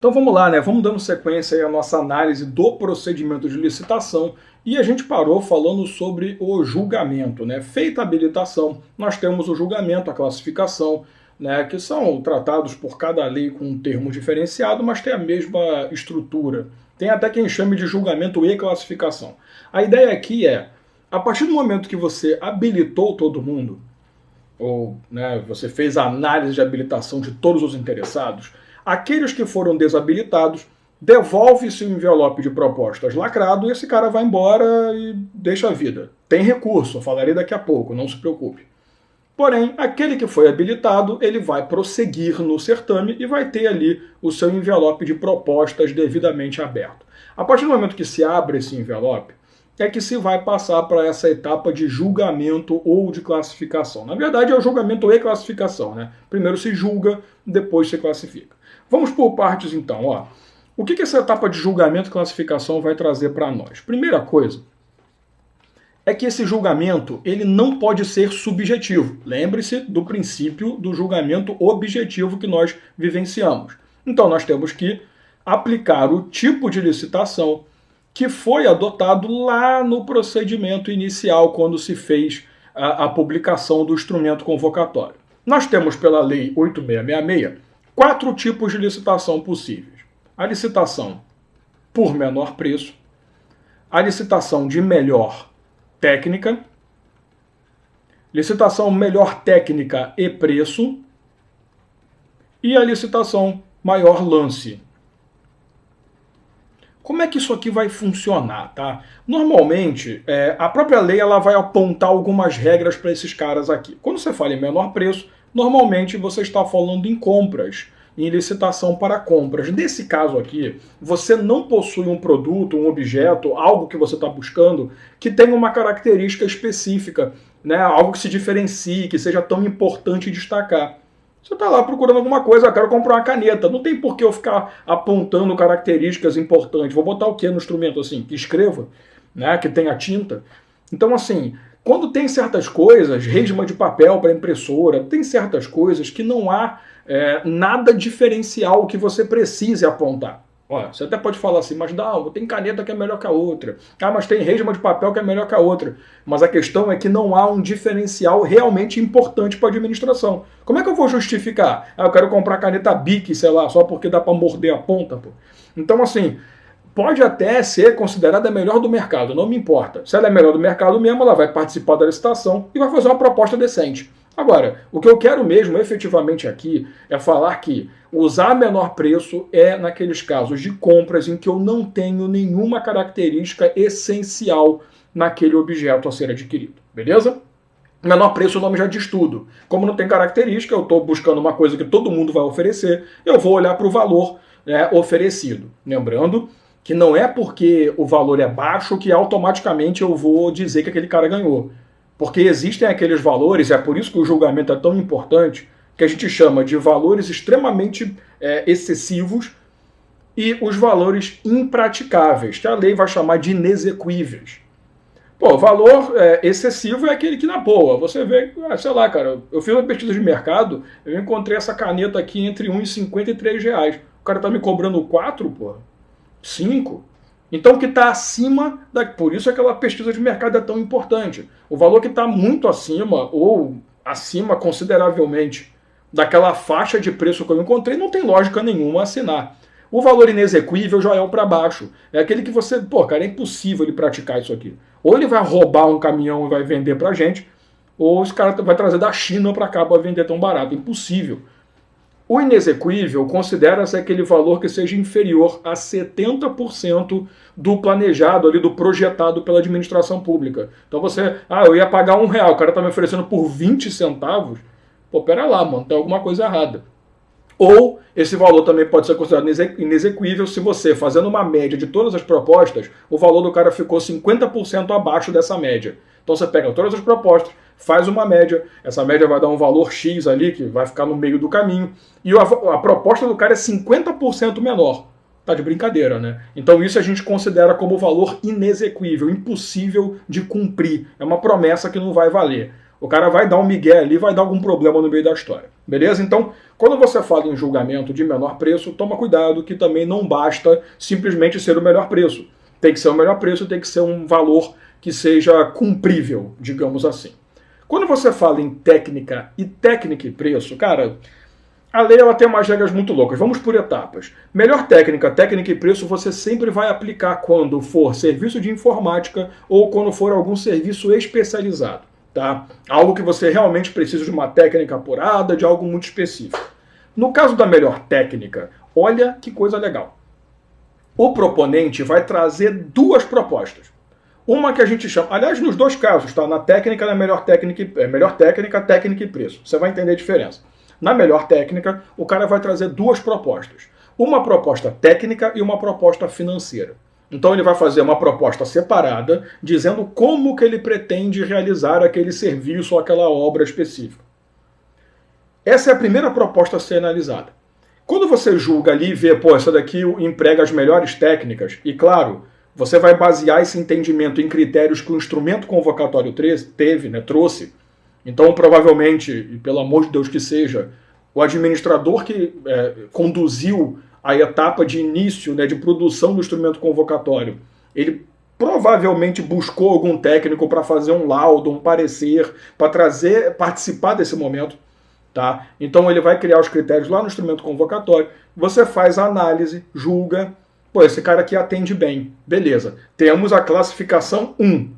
Então vamos lá, né? Vamos dando sequência aí à nossa análise do procedimento de licitação e a gente parou falando sobre o julgamento, né? Feita a habilitação, nós temos o julgamento, a classificação, né? Que são tratados por cada lei com um termo diferenciado, mas tem a mesma estrutura. Tem até quem chame de julgamento e classificação. A ideia aqui é, a partir do momento que você habilitou todo mundo, ou né, você fez a análise de habilitação de todos os interessados, aqueles que foram desabilitados, devolve-se o envelope de propostas lacrado e esse cara vai embora e deixa a vida. Tem recurso, eu falarei daqui a pouco, não se preocupe. Porém, aquele que foi habilitado, ele vai prosseguir no certame e vai ter ali o seu envelope de propostas devidamente aberto. A partir do momento que se abre esse envelope, é que se vai passar para essa etapa de julgamento ou de classificação. Na verdade, é o julgamento e classificação, né? Primeiro se julga, depois se classifica. Vamos por partes então. Ó. O que essa etapa de julgamento e classificação vai trazer para nós? Primeira coisa é que esse julgamento ele não pode ser subjetivo. Lembre-se do princípio do julgamento objetivo que nós vivenciamos. Então nós temos que aplicar o tipo de licitação que foi adotado lá no procedimento inicial, quando se fez a publicação do instrumento convocatório. Nós temos pela Lei 8666 4 tipos de licitação possíveis. A licitação por menor preço, a licitação de melhor técnica, licitação melhor técnica e preço e a licitação maior lance. Como é que isso aqui vai funcionar, tá? Normalmente, a própria lei ela vai apontar algumas regras para esses caras aqui. Quando você fala em menor preço, normalmente você está falando em compras, em licitação para compras. Nesse caso aqui, você não possui um produto, um objeto, algo que você está buscando, que tenha uma característica específica, né? Algo que se diferencie, que seja tão importante destacar. Você está lá procurando alguma coisa, eu quero comprar uma caneta. Não tem por que eu ficar apontando características importantes. Vou botar o que no instrumento assim? Que escreva, né? Que tenha tinta. Então, assim, quando tem certas coisas, resma de papel para impressora, tem certas coisas que não há nada diferencial que você precise apontar. Olha, você até pode falar assim, mas não, tem caneta que é melhor que a outra. Ah, mas tem resma de papel que é melhor que a outra. Mas a questão é que não há um diferencial realmente importante para a administração. Como é que eu vou justificar? Ah, eu quero comprar caneta Bic, sei lá, só porque dá para morder a ponta, pô. Então, assim, pode até ser considerada a melhor do mercado, não me importa. Se ela é melhor do mercado mesmo, ela vai participar da licitação e vai fazer uma proposta decente. Agora, o que eu quero mesmo efetivamente aqui é falar que usar menor preço é naqueles casos de compras em que eu não tenho nenhuma característica essencial naquele objeto a ser adquirido, beleza? Menor preço o nome já diz tudo. Como não tem característica, eu estou buscando uma coisa que todo mundo vai oferecer, eu vou olhar para o valor oferecido. Lembrando que não é porque o valor é baixo que automaticamente eu vou dizer que aquele cara ganhou. Porque existem aqueles valores, é por isso que o julgamento é tão importante, que a gente chama de valores extremamente excessivos e os valores impraticáveis, que a lei vai chamar de inexequíveis. Pô, valor excessivo é aquele que, na boa, você vê, sei lá, cara, eu fiz uma pesquisa de mercado, eu encontrei essa caneta aqui entre R$1,50 e R$3. O cara tá me cobrando 4, pô, 5. Então o que está acima, por isso aquela pesquisa de mercado é tão importante. O valor que está muito acima, ou acima consideravelmente, daquela faixa de preço que eu encontrei, não tem lógica nenhuma assinar. O valor inexequível já é o para baixo. É aquele que você, pô, cara, é impossível ele praticar isso aqui. Ou ele vai roubar um caminhão e vai vender pra gente, ou esse cara vai trazer da China para cá para vender tão barato. Impossível. O inexequível considera-se aquele valor que seja inferior a 70% do planejado, ali, do projetado pela administração pública. Então você, eu ia pagar R$1, o cara está me oferecendo por 20 centavos. Pô, pera lá, mano, tem alguma coisa errada. Ou esse valor também pode ser considerado inexequível se você, fazendo uma média de todas as propostas, o valor do cara ficou 50% abaixo dessa média. Então você pega todas as propostas, faz uma média, essa média vai dar um valor X ali, que vai ficar no meio do caminho, e a proposta do cara é 50% menor. Tá de brincadeira, né? Então isso a gente considera como valor inexequível, impossível de cumprir. É uma promessa que não vai valer. O cara vai dar um migué ali, vai dar algum problema no meio da história. Beleza? Então, quando você fala em julgamento de menor preço, toma cuidado que também não basta simplesmente ser o melhor preço. Tem que ser o melhor preço, tem que ser um valor que seja cumprível, digamos assim. Quando você fala em técnica e preço, cara, a lei ela tem umas regras muito loucas. Vamos por etapas. Melhor técnica, técnica e preço você sempre vai aplicar quando for serviço de informática ou quando for algum serviço especializado. Tá? Algo que você realmente precisa de uma técnica apurada, de algo muito específico. No caso da melhor técnica, olha que coisa legal. O proponente vai trazer duas propostas. Uma que a gente chama, aliás, nos dois casos, tá? Na técnica, na melhor técnica, técnica e preço. Você vai entender a diferença. Na melhor técnica, o cara vai trazer duas propostas. Uma proposta técnica e uma proposta financeira. Então ele vai fazer uma proposta separada, dizendo como que ele pretende realizar aquele serviço ou aquela obra específica. Essa é a primeira proposta a ser analisada. Quando você julga ali e vê, pô, essa daqui emprega as melhores técnicas, e claro, você vai basear esse entendimento em critérios que o instrumento convocatório trouxe. Então, provavelmente, e pelo amor de Deus que seja, o administrador que conduziu a etapa de início, de produção do instrumento convocatório, ele provavelmente buscou algum técnico para fazer um laudo, um parecer, para participar desse momento. Tá? Então ele vai criar os critérios lá no instrumento convocatório, você faz a análise, julga, pô, esse cara aqui atende bem, beleza. Temos a classificação 1,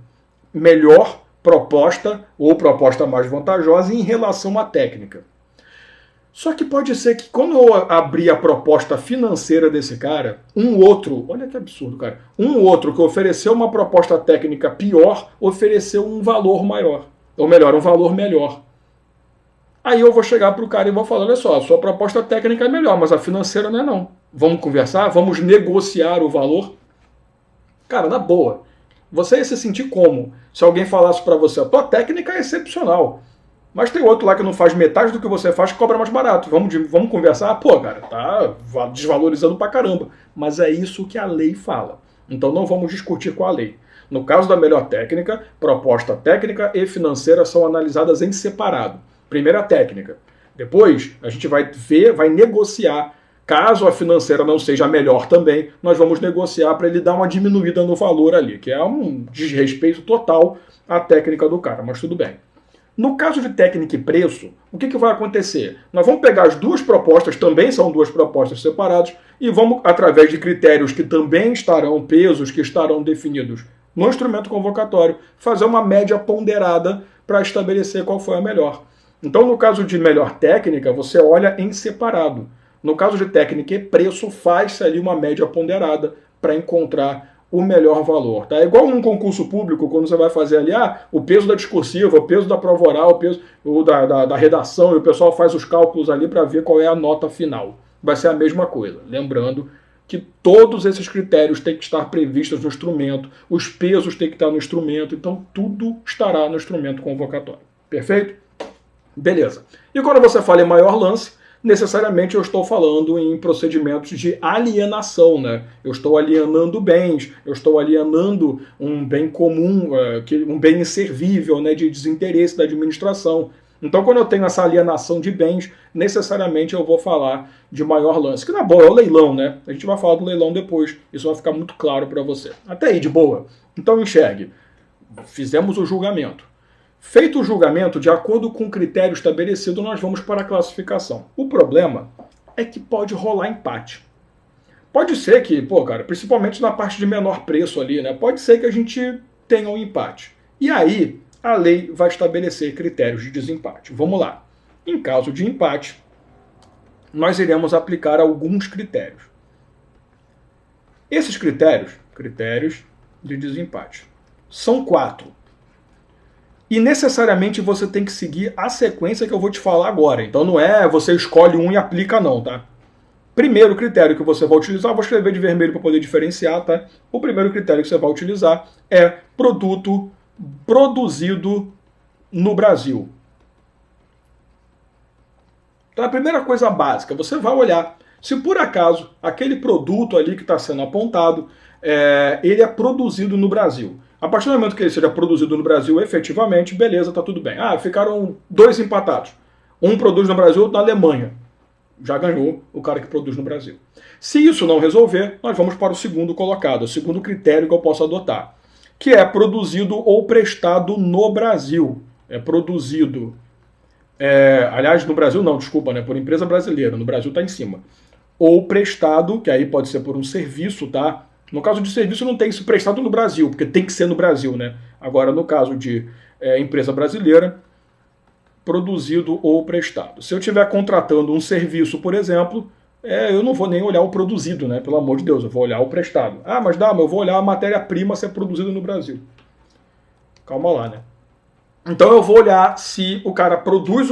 melhor proposta ou proposta mais vantajosa em relação à técnica. Só que pode ser que quando eu abrir a proposta financeira desse cara, um outro, olha que absurdo, cara, um outro que ofereceu uma proposta técnica pior, ofereceu um valor maior, ou melhor, um valor melhor. Aí eu vou chegar para o cara e vou falar, olha só, a sua proposta técnica é melhor, mas a financeira não é não. Vamos conversar? Vamos negociar o valor? Cara, na boa, você ia se sentir como se alguém falasse para você, a tua técnica é excepcional, mas tem outro lá que não faz metade do que você faz, que cobra mais barato. Vamos conversar? Pô, cara, tá desvalorizando pra caramba. Mas é isso que a lei fala. Então não vamos discutir com a lei. No caso da melhor técnica, proposta técnica e financeira são analisadas em separado. Primeiro a técnica. Depois a gente vai ver, vai negociar. Caso a financeira não seja a melhor também, nós vamos negociar para ele dar uma diminuída no valor ali, que é um desrespeito total à técnica do cara, mas tudo bem. No caso de técnica e preço, o que vai acontecer? Nós vamos pegar as duas propostas, também são duas propostas separadas, e vamos, através de critérios que também estarão, pesos que estarão definidos no instrumento convocatório, fazer uma média ponderada para estabelecer qual foi a melhor. Então, no caso de melhor técnica, você olha em separado. No caso de técnica e preço, faz-se ali uma média ponderada para encontrar o melhor valor. Tá? É igual um concurso público, quando você vai fazer ali o peso da discursiva, o peso da prova oral, o peso da redação, e o pessoal faz os cálculos ali para ver qual é a nota final. Vai ser a mesma coisa. Lembrando que todos esses critérios têm que estar previstos no instrumento, os pesos têm que estar no instrumento, então tudo estará no instrumento convocatório. Perfeito? Beleza. E quando você fala em maior lance, necessariamente eu estou falando em procedimentos de alienação, né? Eu estou alienando bens, eu estou alienando um bem comum, um bem inservível, né, de desinteresse da administração. Então, quando eu tenho essa alienação de bens, necessariamente eu vou falar de maior lance. Que na boa é o leilão, né? A gente vai falar do leilão depois, isso vai ficar muito claro para você. Até aí, de boa. Então, enxergue. Fizemos o julgamento. Feito o julgamento, de acordo com o critério estabelecido, nós vamos para a classificação. O problema é que pode rolar empate. Pode ser que, pô, cara, principalmente na parte de menor preço ali, né? Pode ser que a gente tenha um empate. E aí, a lei vai estabelecer critérios de desempate. Vamos lá. Em caso de empate, nós iremos aplicar alguns critérios. Esses critérios de desempate, são 4. E necessariamente você tem que seguir a sequência que eu vou te falar agora. Então não é você escolhe um e aplica não, tá? Primeiro critério que você vai utilizar, vou escrever de vermelho para poder diferenciar, tá? O primeiro critério que você vai utilizar é produto produzido no Brasil. Então a primeira coisa básica, você vai olhar se por acaso aquele produto ali que está sendo apontado, ele é produzido no Brasil. A partir do momento que ele seja produzido no Brasil efetivamente, beleza, tá tudo bem. Ficaram 2 empatados. Um produz no Brasil, outro na Alemanha. Já ganhou o cara que produz no Brasil. Se isso não resolver, nós vamos para o segundo colocado, o segundo critério que eu posso adotar, que é produzido ou prestado no Brasil. É produzido, aliás, no Brasil não, desculpa, né, por empresa brasileira, no Brasil está em cima. Ou prestado, que aí pode ser por um serviço, tá? No caso de serviço não tem isso prestado no Brasil, porque tem que ser no Brasil, né? Agora, no caso de empresa brasileira, produzido ou prestado. Se eu estiver contratando um serviço, por exemplo, eu não vou nem olhar o produzido, né? Pelo amor de Deus, eu vou olhar o prestado. Ah, mas eu vou olhar a matéria-prima se é produzida no Brasil. Calma lá, né? Então eu vou olhar se o cara produz,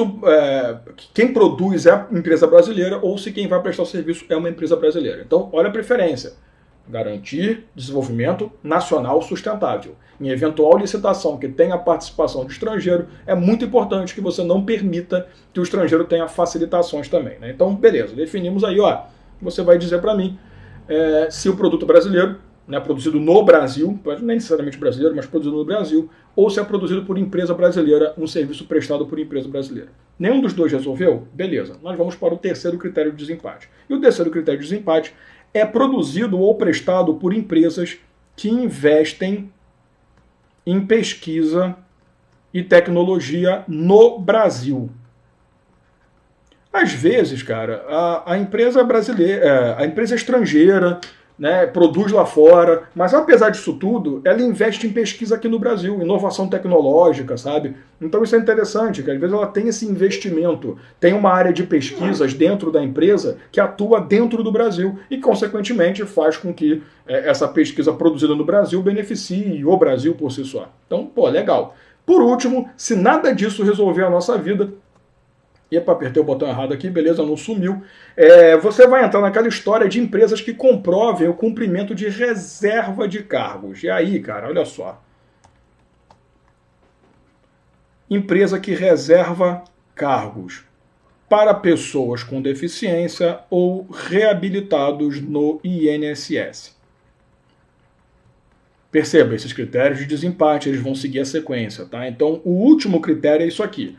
quem produz é a empresa brasileira ou se quem vai prestar o serviço é uma empresa brasileira. Então, olha a preferência. Garantir desenvolvimento nacional sustentável. Em eventual licitação que tenha participação de estrangeiro, é muito importante que você não permita que o estrangeiro tenha facilitações também, né? Então, beleza, definimos aí, ó, você vai dizer para mim se o produto brasileiro, né, produzido no Brasil, nem necessariamente brasileiro, mas produzido no Brasil, ou se é produzido por empresa brasileira, um serviço prestado por empresa brasileira. Nenhum dos dois resolveu? Beleza, nós vamos para o terceiro critério de desempate. E o terceiro critério de desempate é produzido ou prestado por empresas que investem em pesquisa e tecnologia no Brasil. Às vezes, cara, a empresa brasileira, a empresa estrangeira, né, produz lá fora, mas apesar disso tudo, ela investe em pesquisa aqui no Brasil, inovação tecnológica, sabe? Então isso é interessante, que às vezes ela tem esse investimento, tem uma área de pesquisas dentro da empresa que atua dentro do Brasil e, consequentemente, faz com que essa pesquisa produzida no Brasil beneficie o Brasil por si só. Então, pô, legal. Por último, se nada disso resolver a nossa vida, epa, apertei o botão errado aqui, beleza, não sumiu. Você vai entrar naquela história de empresas que comprovem o cumprimento de reserva de cargos. E aí, cara, olha só. Empresa que reserva cargos para pessoas com deficiência ou reabilitados no INSS. Perceba, esses critérios de desempate, eles vão seguir a sequência, tá? Então, o último critério é isso aqui.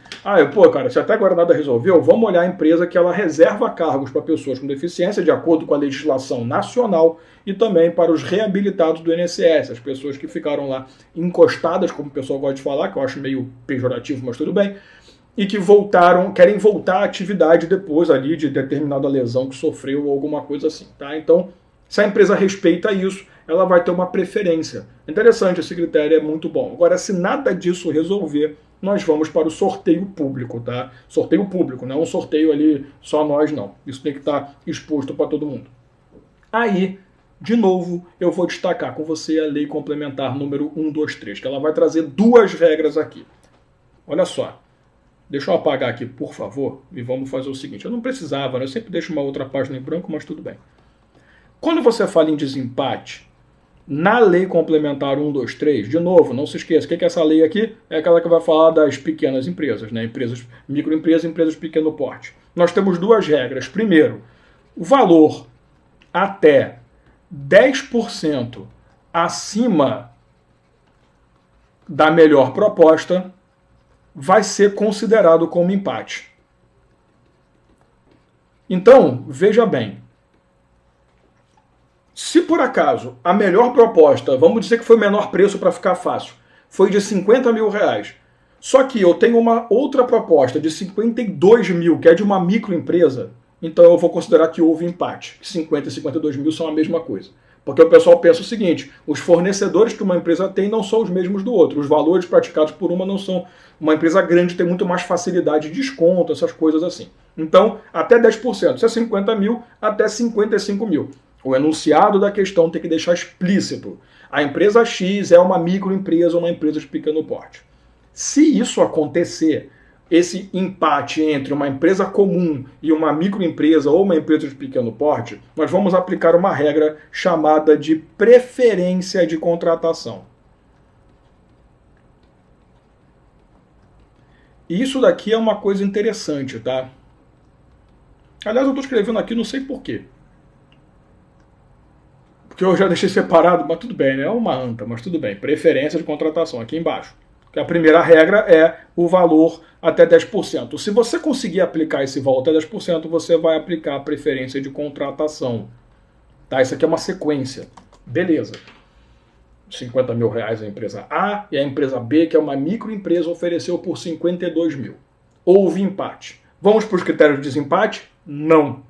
Cara, se até agora nada resolveu, vamos olhar a empresa que ela reserva cargos para pessoas com deficiência, de acordo com a legislação nacional, e também para os reabilitados do INSS, as pessoas que ficaram lá encostadas, como o pessoal gosta de falar, que eu acho meio pejorativo, mas tudo bem, e que querem voltar à atividade depois ali de determinada lesão que sofreu ou alguma coisa assim, tá? Então, se a empresa respeita isso, ela vai ter uma preferência. Interessante, esse critério é muito bom. Agora, se nada disso resolver, nós vamos para o sorteio público, tá? Sorteio público, não é um sorteio ali só nós, não. Isso tem que estar exposto para todo mundo. Aí, de novo, eu vou destacar com você a Lei Complementar número 123, que ela vai trazer duas regras aqui. Olha só. Deixa eu apagar aqui, por favor, e vamos fazer o seguinte. Eu não precisava, né? Eu sempre deixo uma outra página em branco, mas tudo bem. Quando você fala em desempate, na Lei Complementar 123, de novo, não se esqueça, o que é essa lei aqui? É aquela que vai falar das pequenas empresas, né? Microempresas e empresas de pequeno porte. Nós temos duas regras. Primeiro, o valor até 10% acima da melhor proposta vai ser considerado como empate. Então, veja bem, se por acaso a melhor proposta, vamos dizer que foi o menor preço para ficar fácil, foi de 50 mil reais, só que eu tenho uma outra proposta de 52 mil, que é de uma microempresa, então eu vou considerar que houve empate. 50 e 52 mil são a mesma coisa. Porque o pessoal pensa o seguinte, os fornecedores que uma empresa tem não são os mesmos do outro, os valores praticados por uma não são. Uma empresa grande tem muito mais facilidade de desconto, essas coisas assim. Então, até 10%, se é 50 mil, até 55 mil. O enunciado da questão tem que deixar explícito. A empresa X é uma microempresa ou uma empresa de pequeno porte. Se isso acontecer, esse empate entre uma empresa comum e uma microempresa ou uma empresa de pequeno porte, nós vamos aplicar uma regra chamada de preferência de contratação. E isso daqui é uma coisa interessante, tá? Aliás, eu estou escrevendo aqui, não sei porquê. Porque eu já deixei separado, mas tudo bem, né? É uma anta, mas tudo bem. Preferência de contratação, aqui embaixo. Que a primeira regra é o valor até 10%. Se você conseguir aplicar esse valor até 10%, você vai aplicar a preferência de contratação. Tá? Isso aqui é uma sequência. Beleza. 50 mil reais a empresa A e a empresa B, que é uma microempresa, ofereceu por 52 mil. Houve empate. Vamos para os critérios de desempate? Não.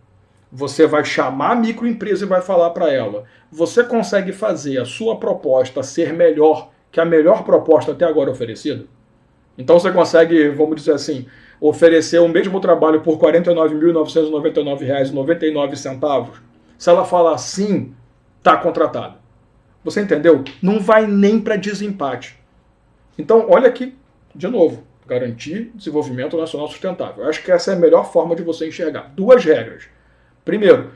Você vai chamar a microempresa e vai falar para ela: você consegue fazer a sua proposta ser melhor que a melhor proposta até agora oferecida? Então você consegue, vamos dizer assim, oferecer o mesmo trabalho por R$ 49.999,99. Se ela falar sim, está contratado. Você entendeu? Não vai nem para desempate. Então, olha aqui, de novo, garantir desenvolvimento nacional sustentável. Eu acho que essa é a melhor forma de você enxergar. Duas regras. Primeiro,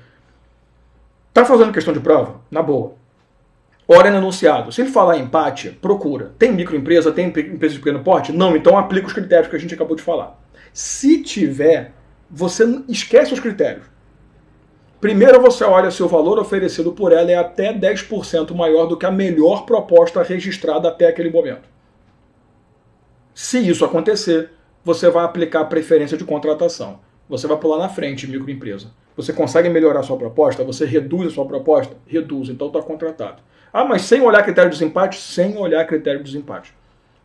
tá fazendo questão de prova? Na boa. Hora no enunciado. Se ele falar empate, procura. Tem microempresa? Tem empresa de pequeno porte? Não, então aplica os critérios que a gente acabou de falar. Se tiver, você esquece os critérios. Primeiro você olha se o valor oferecido por ela é até 10% maior do que a melhor proposta registrada até aquele momento. Se isso acontecer, você vai aplicar a preferência de contratação. Você vai pular na frente, microempresa. Você consegue melhorar a sua proposta? Você reduz a sua proposta? Reduz, então está contratado. Ah, mas sem olhar critério de desempate? Sem olhar critério de desempate.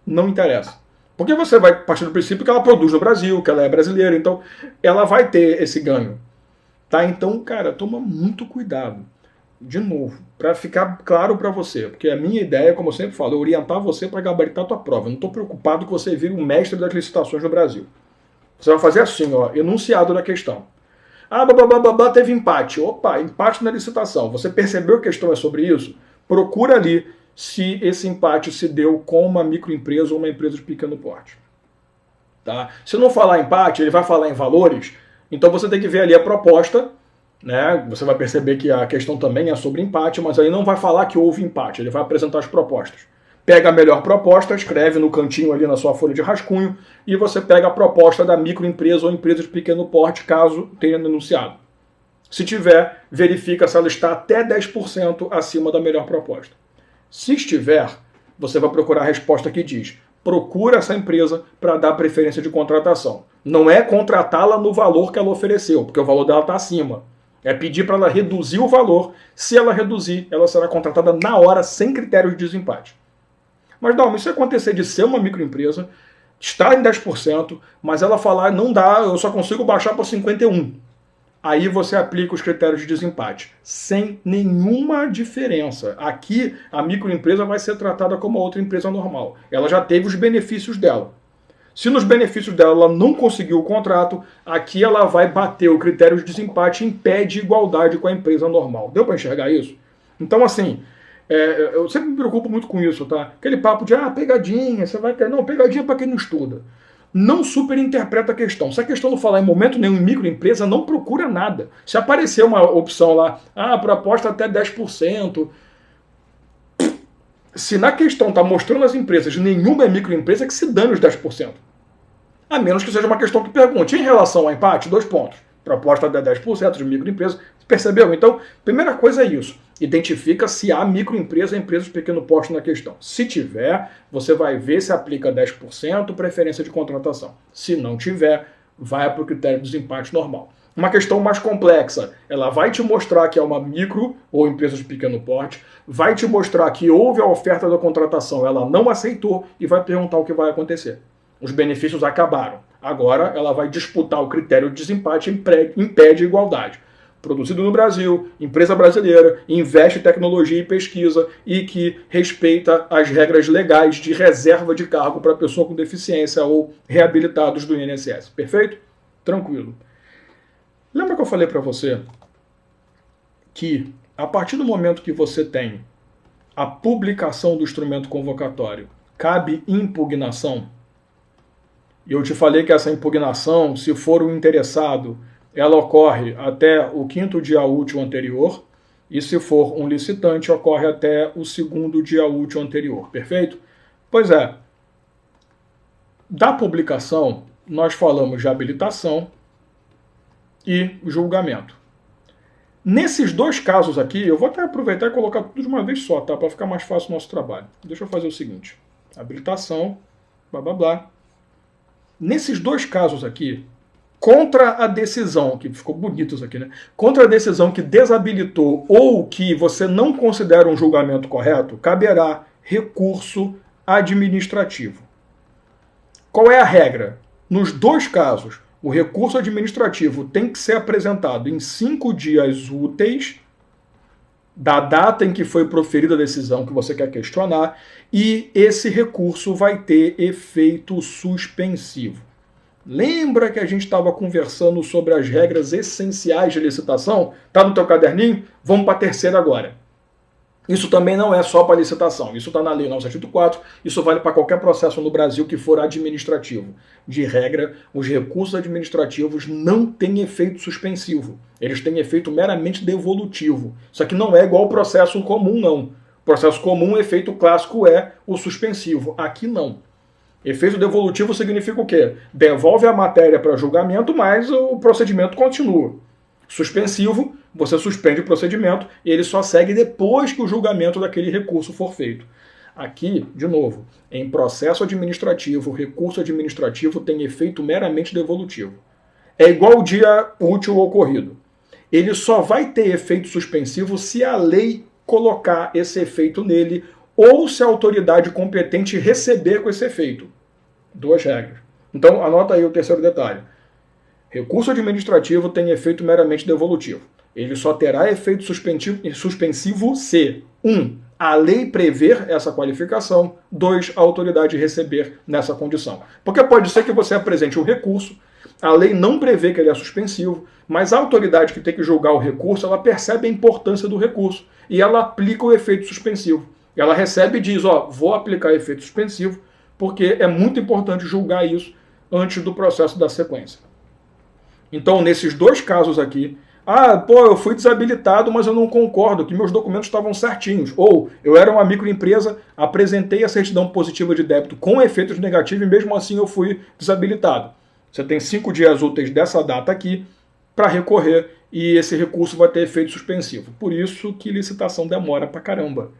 Não interessa. Porque você vai partir do princípio que ela produz no Brasil, que ela é brasileira, então ela vai ter esse ganho. Tá? Então, cara, toma muito cuidado. De novo, para ficar claro para você, porque a minha ideia, como eu sempre falo, é orientar você para gabaritar a tua prova. Eu não estou preocupado que você vire um mestre das licitações no Brasil. Você vai fazer assim, ó, enunciado da questão. Ah, babá, teve empate. Opa, empate na licitação. Você percebeu que a questão é sobre isso? Procura ali se esse empate se deu com uma microempresa ou uma empresa de pequeno porte. Tá? Se não falar empate, ele vai falar em valores, então você tem que ver ali a proposta, né? Você vai perceber que a questão também é sobre empate, mas aí não vai falar que houve empate, ele vai apresentar as propostas. Pega a melhor proposta, escreve no cantinho ali na sua folha de rascunho e você pega a proposta da microempresa ou empresa de pequeno porte, caso tenha denunciado. Se tiver, verifica se ela está até 10% acima da melhor proposta. Se estiver, você vai procurar a resposta que diz: procura essa empresa para dar preferência de contratação. Não é contratá-la no valor que ela ofereceu, porque o valor dela está acima. É pedir para ela reduzir o valor. Se ela reduzir, ela será contratada na hora, sem critério de desempate. Mas não, isso acontecer de ser uma microempresa, estar em 10%, mas ela falar, não dá, eu só consigo baixar para 51%. Aí você aplica os critérios de desempate, sem nenhuma diferença. Aqui, a microempresa vai ser tratada como outra empresa normal. Ela já teve os benefícios dela. Se nos benefícios dela ela não conseguiu o contrato, aqui ela vai bater o critério de desempate e impede igualdade com a empresa normal. Deu para enxergar isso? Então, assim, eu sempre me preocupo muito com isso, tá? Aquele papo de, pegadinha, você vai ter... Não, pegadinha para quem não estuda. Não superinterpreta a questão. Se a questão não falar em momento nenhum em microempresa, não procura nada. Se aparecer uma opção lá, proposta até 10%, se na questão está mostrando as empresas, nenhuma é microempresa, que se dane os 10%. A menos que seja uma questão que pergunte. Em relação ao empate, 2 pontos. Proposta até 10% de microempresa. Percebeu? Então, primeira coisa é isso. Identifica se há microempresa e empresa de pequeno porte na questão. Se tiver, você vai ver se aplica 10% preferência de contratação. Se não tiver, vai para o critério de desempate normal. Uma questão mais complexa, ela vai te mostrar que é uma micro ou empresa de pequeno porte, vai te mostrar que houve a oferta da contratação, ela não aceitou e vai perguntar o que vai acontecer. Os benefícios acabaram. Agora ela vai disputar o critério de desempate e impede igualdade. Produzido no Brasil, empresa brasileira, investe em tecnologia e pesquisa e que respeita as regras legais de reserva de cargo para pessoa com deficiência ou reabilitados do INSS. Perfeito? Tranquilo. Lembra que eu falei para você que a partir do momento que você tem a publicação do instrumento convocatório, cabe impugnação? E eu te falei que essa impugnação, se for o interessado, ela ocorre até o 5º dia útil anterior, e se for um licitante, ocorre até o 2º dia útil anterior. Perfeito? Pois é. Da publicação, nós falamos de habilitação e julgamento. Nesses 2 casos aqui, eu vou até aproveitar e colocar tudo de uma vez só, tá? Para ficar mais fácil o nosso trabalho. Deixa eu fazer o seguinte. Habilitação blá blá blá. Nesses dois casos aqui, contra a decisão, que ficou bonito isso aqui, né? Contra a decisão que desabilitou ou que você não considera um julgamento correto, caberá recurso administrativo. Qual é a regra? Nos dois casos, o recurso administrativo tem que ser apresentado em 5 dias úteis da data em que foi proferida a decisão que você quer questionar, e esse recurso vai ter efeito suspensivo. Lembra que a gente estava conversando sobre as regras essenciais de licitação? Está no teu caderninho? Vamos para a terceira agora. Isso também não é só para licitação, isso está na Lei 9.784, isso vale para qualquer processo no Brasil que for administrativo. De regra, os recursos administrativos não têm efeito suspensivo, eles têm efeito meramente devolutivo. Isso aqui não é igual ao processo comum, não. O processo comum, o efeito clássico é o suspensivo, aqui não. Efeito devolutivo significa o quê? Devolve a matéria para julgamento, mas o procedimento continua. Suspensivo, você suspende o procedimento e ele só segue depois que o julgamento daquele recurso for feito. Aqui, de novo, em processo administrativo, recurso administrativo tem efeito meramente devolutivo. É igual o dia útil ocorrido. Ele só vai ter efeito suspensivo se a lei colocar esse efeito nele ou se a autoridade competente receber com esse efeito. Duas regras. Então, anota aí o terceiro detalhe. Recurso administrativo tem efeito meramente devolutivo. Ele só terá efeito suspensivo se 1. A lei prever essa qualificação, 2. A autoridade receber nessa condição. Porque pode ser que você apresente um recurso, a lei não prevê que ele é suspensivo, mas a autoridade que tem que julgar o recurso, ela percebe a importância do recurso e ela aplica o efeito suspensivo. Ela recebe e diz, vou aplicar efeito suspensivo porque é muito importante julgar isso antes do processo da sequência. Então, nesses dois casos aqui, eu fui desabilitado, mas eu não concordo, que meus documentos estavam certinhos. Ou, eu era uma microempresa, apresentei a certidão positiva de débito com efeitos negativos e mesmo assim eu fui desabilitado. Você tem 5 dias úteis dessa data aqui para recorrer e esse recurso vai ter efeito suspensivo. Por isso que licitação demora pra caramba.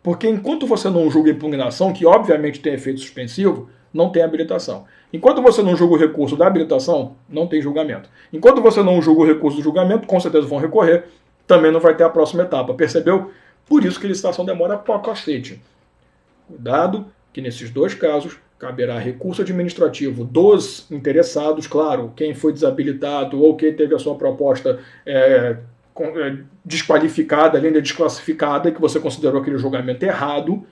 Porque enquanto você não julga a impugnação, que obviamente tem efeito suspensivo, não tem habilitação. Enquanto você não julga o recurso da habilitação, não tem julgamento. Enquanto você não julga o recurso do julgamento, com certeza vão recorrer, também não vai ter a próxima etapa, percebeu? Por isso que a licitação demora pra cacete. Cuidado que nesses dois casos caberá recurso administrativo dos interessados, claro, quem foi desabilitado ou quem teve a sua proposta desqualificada, além de desclassificada, que você considerou aquele julgamento errado,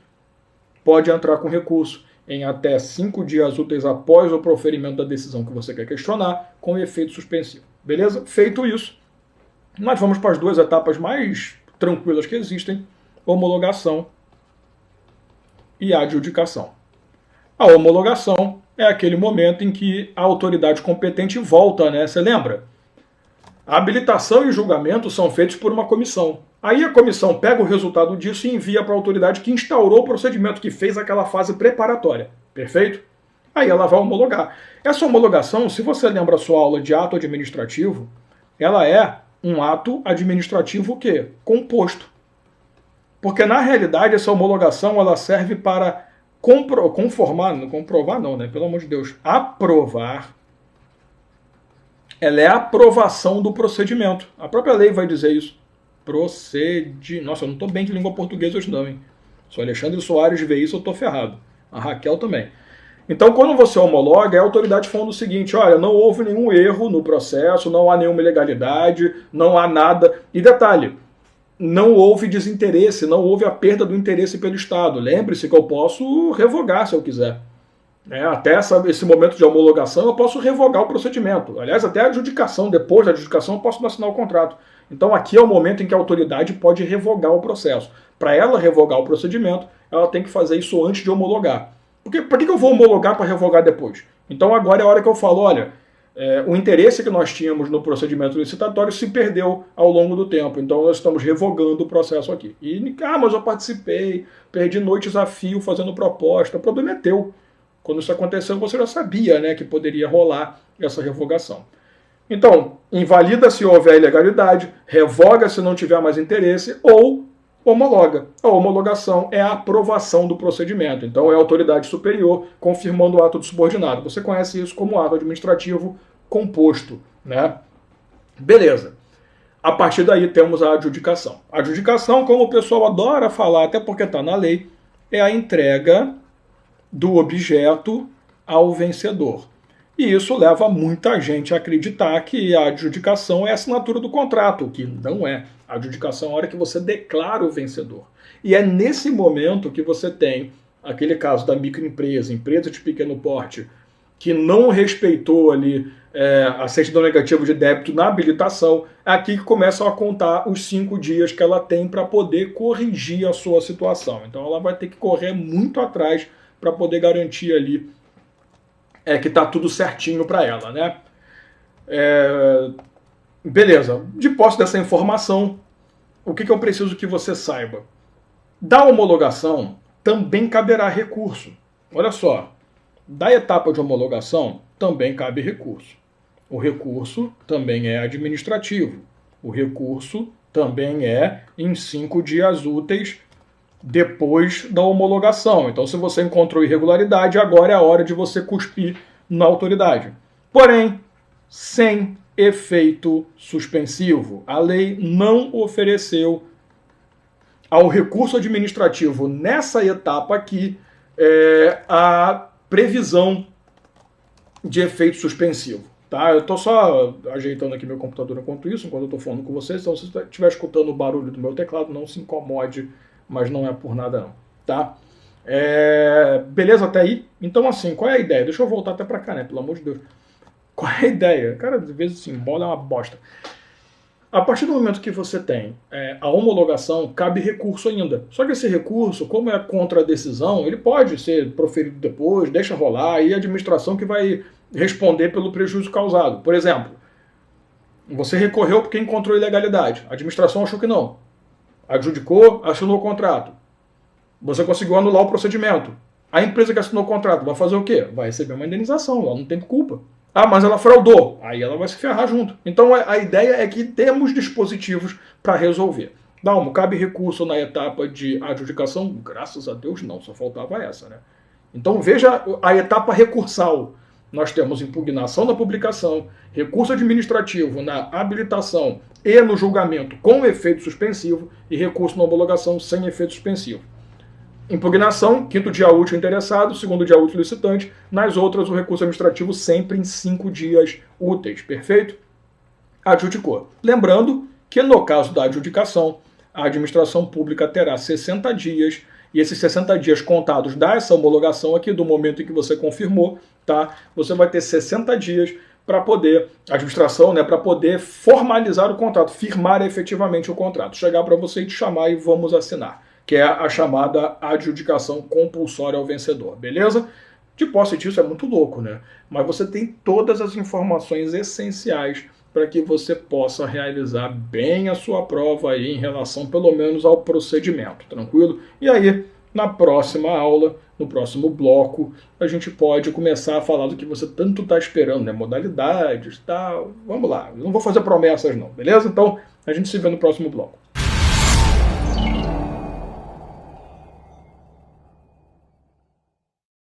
pode entrar com recurso em até 5 dias úteis após o proferimento da decisão que você quer questionar, com efeito suspensivo. Beleza? Feito isso, nós vamos para as duas etapas mais tranquilas que existem, homologação e adjudicação. A homologação é aquele momento em que a autoridade competente volta, né? Você lembra? A habilitação e julgamento são feitos por uma comissão. Aí a comissão pega o resultado disso e envia para a autoridade que instaurou o procedimento, que fez aquela fase preparatória. Perfeito? Aí ela vai homologar. Essa homologação, se você lembra a sua aula de ato administrativo, ela é um ato administrativo o quê? Composto. Porque na realidade essa homologação ela serve para aprovar. Ela é a aprovação do procedimento. A própria lei vai dizer isso. Nossa, eu não estou bem de língua portuguesa hoje não, hein? Se o Alexandre Soares vê isso, eu estou ferrado. A Raquel também. Então, quando você homologa, é a autoridade falando o seguinte, olha, não houve nenhum erro no processo, não há nenhuma ilegalidade, não há nada. E detalhe, não houve desinteresse, não houve a perda do interesse pelo Estado. Lembre-se que eu posso revogar se eu quiser. Até esse momento de homologação eu posso revogar o procedimento. Aliás, até a adjudicação, depois da adjudicação eu posso assinar o contrato. Então aqui é o momento em que a autoridade pode revogar o processo. Para ela revogar o procedimento, ela tem que fazer isso antes de homologar. Porque para que eu vou homologar para revogar depois? Então agora é a hora que eu falo, olha, o interesse que nós tínhamos no procedimento licitatório se perdeu ao longo do tempo. Então nós estamos revogando o processo aqui. Mas eu participei, perdi noites a fio fazendo proposta. O problema é teu. Quando isso aconteceu, você já sabia, né, que poderia rolar essa revogação. Então, invalida se houver ilegalidade, revoga se não tiver mais interesse, ou homologa. A homologação é a aprovação do procedimento. Então, é a autoridade superior confirmando o ato do subordinado. Você conhece isso como ato administrativo composto, né? Beleza. A partir daí temos a adjudicação. A adjudicação, como o pessoal adora falar, até porque está na lei, é a entrega do objeto ao vencedor. E isso leva muita gente a acreditar que a adjudicação é a assinatura do contrato, o que não é. A adjudicação é a hora que você declara o vencedor. E é nesse momento que você tem aquele caso da microempresa, empresa de pequeno porte, que não respeitou ali a certidão negativa de débito na habilitação, é aqui que começam a contar os 5 dias que ela tem para poder corrigir a sua situação. Então ela vai ter que correr muito atrás para poder garantir ali que está tudo certinho para ela, né? Beleza. De posse dessa informação, o que eu preciso que você saiba? Da homologação também caberá recurso. Olha só, da etapa de homologação também cabe recurso. O recurso também é administrativo. O recurso também é em 5 dias úteis depois da homologação. Então, se você encontrou irregularidade, agora é a hora de você cuspir na autoridade. Porém, sem efeito suspensivo. A lei não ofereceu ao recurso administrativo nessa etapa aqui a previsão de efeito suspensivo. Tá? Eu estou só ajeitando aqui meu computador enquanto eu estou falando com vocês, então se você estiver escutando o barulho do meu teclado, não se incomode, mas não é por nada não. Tá? Beleza até aí? Então assim, qual é a ideia? Deixa eu voltar até para cá, né? Pelo amor de Deus. Qual é a ideia? Cara, às vezes assim, bola é uma bosta. A partir do momento que você tem a homologação, cabe recurso ainda. Só que esse recurso, como é contra a decisão, ele pode ser proferido depois, deixa rolar, e a administração que vai responder pelo prejuízo causado. Por exemplo, você recorreu porque encontrou ilegalidade. A administração achou que não. Adjudicou, assinou o contrato. Você conseguiu anular o procedimento. A empresa que assinou o contrato vai fazer o quê? Vai receber uma indenização, ela não tem culpa. Ah, mas ela fraudou. Aí ela vai se ferrar junto. Então a ideia é que temos dispositivos para resolver. Dalmo, cabe recurso na etapa de adjudicação? Graças a Deus não, só faltava essa, né? Então veja a etapa recursal. Nós temos impugnação na publicação, recurso administrativo na habilitação e no julgamento com efeito suspensivo e recurso na homologação sem efeito suspensivo. Impugnação, 5º dia útil interessado, 2º dia útil licitante. Nas outras, o recurso administrativo sempre em 5 dias úteis. Perfeito? Adjudicou. Lembrando que no caso da adjudicação, a administração pública terá 60 dias, e esses 60 dias contados dessa homologação aqui, do momento em que você confirmou, tá? Você vai ter 60 dias para poder, a administração, né, para poder formalizar o contrato, firmar efetivamente o contrato, chegar para você e te chamar e vamos assinar, que é a chamada adjudicação compulsória ao vencedor, beleza? De posse disso é muito louco, né? Mas você tem todas as informações essenciais para que você possa realizar bem a sua prova aí em relação, pelo menos, ao procedimento, tranquilo? E aí, na próxima aula, no próximo bloco, a gente pode começar a falar do que você tanto está esperando, né? Modalidades, tal. Vamos lá, eu não vou fazer promessas não, beleza? Então, a gente se vê no próximo bloco.